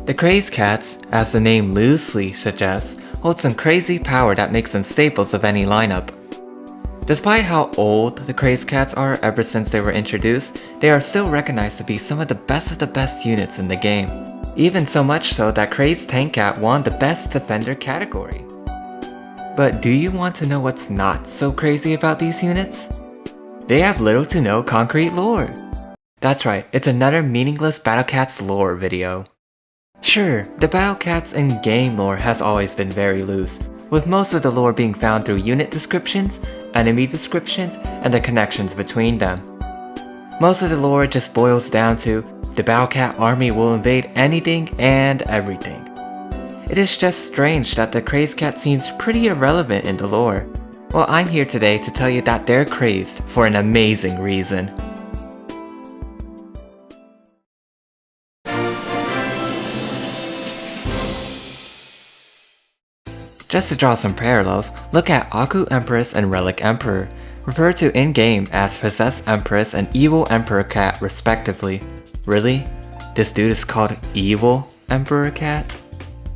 The Crazed cats, as the name loosely suggests, hold some crazy power that makes them staples of any lineup. Despite how old the Crazed cats are ever since they were introduced, they are still recognized to be some of the best units in the game. Even so much so that Crazed Tank Cat won the Best Defender category. But do you want to know what's not so crazy about these units? They have little to no concrete lore. That's right, it's another meaningless Battle Cats lore video. Sure, the Battle Cats in-game lore has always been very loose, with most of the lore being found through unit descriptions, enemy descriptions, and the connections between them. Most of the lore just boils down to, the Battle Cat army will invade anything and everything. It is just strange that the Crazed cat seems pretty irrelevant in the lore. Well, I'm here today to tell you that they're crazed for an amazing reason. Just to draw some parallels, look at Aku Empress and Relic Emperor, referred to in-game as Possessed Empress and Evil Emperor Cat respectively. Really? This dude is called Evil Emperor Cat?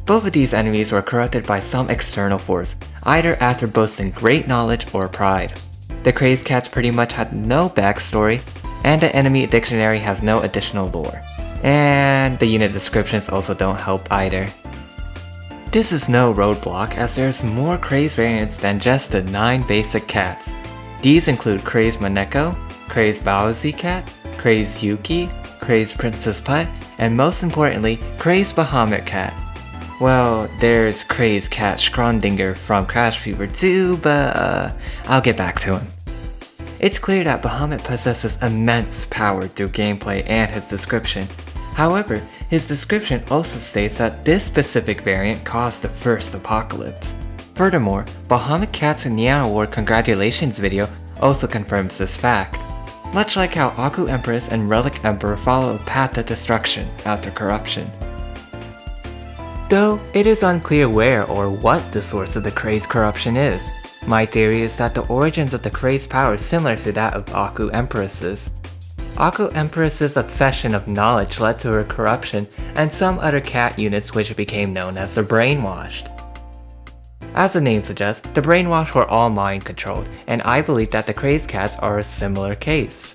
Both of these enemies were corrupted by some external force, either after boasting great knowledge or pride. The Crazed cats pretty much had no backstory, and the enemy dictionary has no additional lore. And the unit descriptions also don't help either. This is no roadblock as there's more Crazed variants than just the 9 basic cats. These include Crazed Maneko, Crazed Baozi Cat, Crazed Yuki, Crazed Princess Putt, and most importantly, Crazed Bahamut Cat. Well, there's Crazed Cat Schrondinger from Crash Fever too, but I'll get back to him. It's clear that Bahamut possesses immense power through gameplay and his description. However, his description also states that this specific variant caused the first apocalypse. Furthermore, Bahamut Cat's Neon Award congratulations video also confirms this fact. Much like how Aku Empress and Relic Emperor follow a path to destruction after corruption. Though, it is unclear where or what the source of the Crazed corruption is. My theory is that the origins of the Crazed power is similar to that of Aku Empress's. Aku Empress's obsession of knowledge led to her corruption and some other cat units which became known as the Brainwashed. As the name suggests, the Brainwashed were all mind controlled, and I believe that the Crazed cats are a similar case.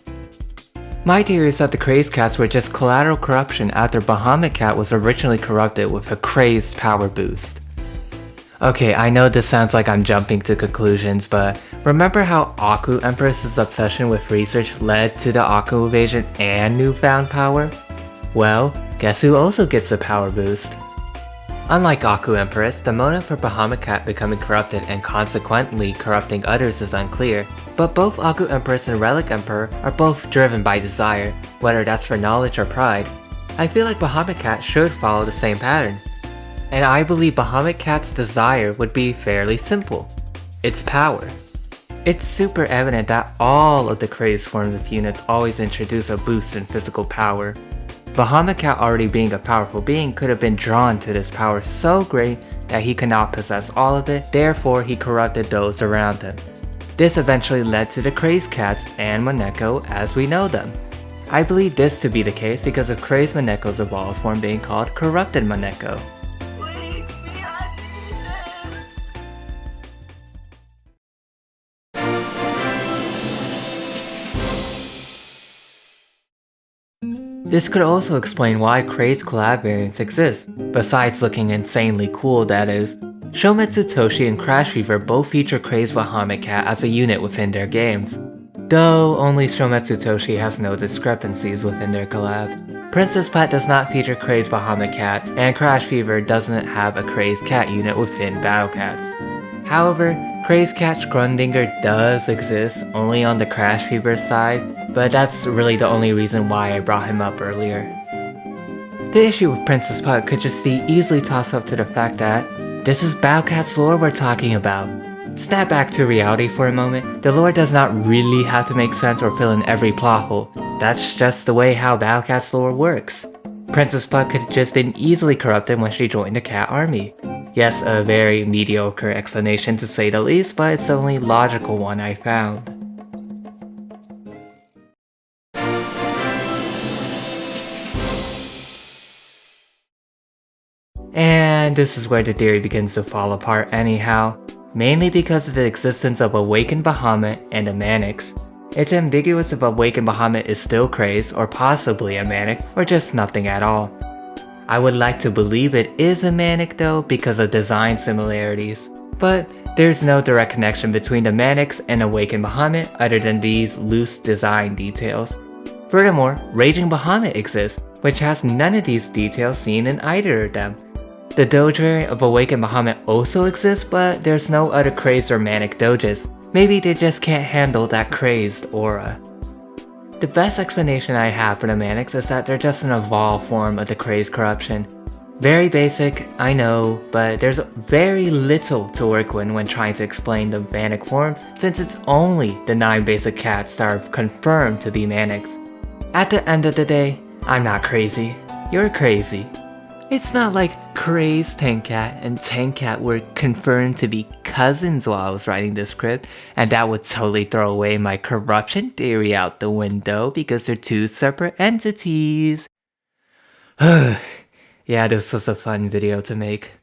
My theory is that the Crazed cats were just collateral corruption after Bahamut Cat was originally corrupted with a Crazed power boost. Okay, I know this sounds like I'm jumping to conclusions, but remember how Aku Empress's obsession with research led to the Aku invasion and newfound power? Well, guess who also gets a power boost? Unlike Aku Empress, the motive for Bahamut Cat becoming corrupted and consequently corrupting others is unclear, but both Aku Empress and Relic Emperor are both driven by desire, whether that's for knowledge or pride. I feel like Bahamut Cat should follow the same pattern. And I believe Bahamut Cat's desire would be fairly simple. It's power. It's super evident that all of the Crazed forms of units always introduce a boost in physical power. Bahamut Cat already being a powerful being could have been drawn to this power so great that he could not possess all of it, therefore he corrupted those around him. This eventually led to the Crazed Cats and Maneko as we know them. I believe this to be the case because of Crazed Maneko's evolved form being called Corrupted Maneko. This could also explain why Crazed collab variants exist, besides looking insanely cool that is. Shometsu Toshi and Crash Fever both feature Crazed Bahamut Cat as a unit within their games. Though only Shometsu Toshi has no discrepancies within their collab. Princess Putt does not feature Crazed Bahamut Cats, and Crash Fever doesn't have a Crazed Cat unit within Battle Cats. However, Crazed Cat Schrondinger does exist only on the Crash Fever side, but that's really the only reason why I brought him up earlier. The issue with Princess Putt could just be easily tossed up to the fact that this is Battle Cat's lore we're talking about. Snap back to reality for a moment, the lore does not really have to make sense or fill in every plot hole. That's just the way how Battle Cat's lore works. Princess Putt could have just been easily corrupted when she joined the cat army. Yes, a very mediocre explanation to say the least, but it's the only logical one I found. And this is where the theory begins to fall apart anyhow, mainly because of the existence of Awakened Bahamut and the Manics. It's ambiguous if Awakened Bahamut is still Crazed, or possibly a Manic, or just nothing at all. I would like to believe it is a Manic though because of design similarities, but there's no direct connection between the Manics and Awakened Bahamut other than these loose design details. Furthermore, Raging Bahamut exists, which has none of these details seen in either of them. The Doge variant of Awakened Bahamut also exists, but there's no other Crazed or Manic Doges. Maybe they just can't handle that Crazed aura. The best explanation I have for the Manics is that they're just an evolved form of the Crazed corruption. Very basic, I know, but there's very little to work with when trying to explain the Manic forms, since it's only the 9 basic cats that are confirmed to be Manics. At the end of the day, I'm not crazy. You're crazy. It's not like Crazed Tankat and Tankat were confirmed to be cousins while I was writing this script, and that would totally throw away my corruption theory out the window because they're 2 separate entities. Yeah, this was a fun video to make.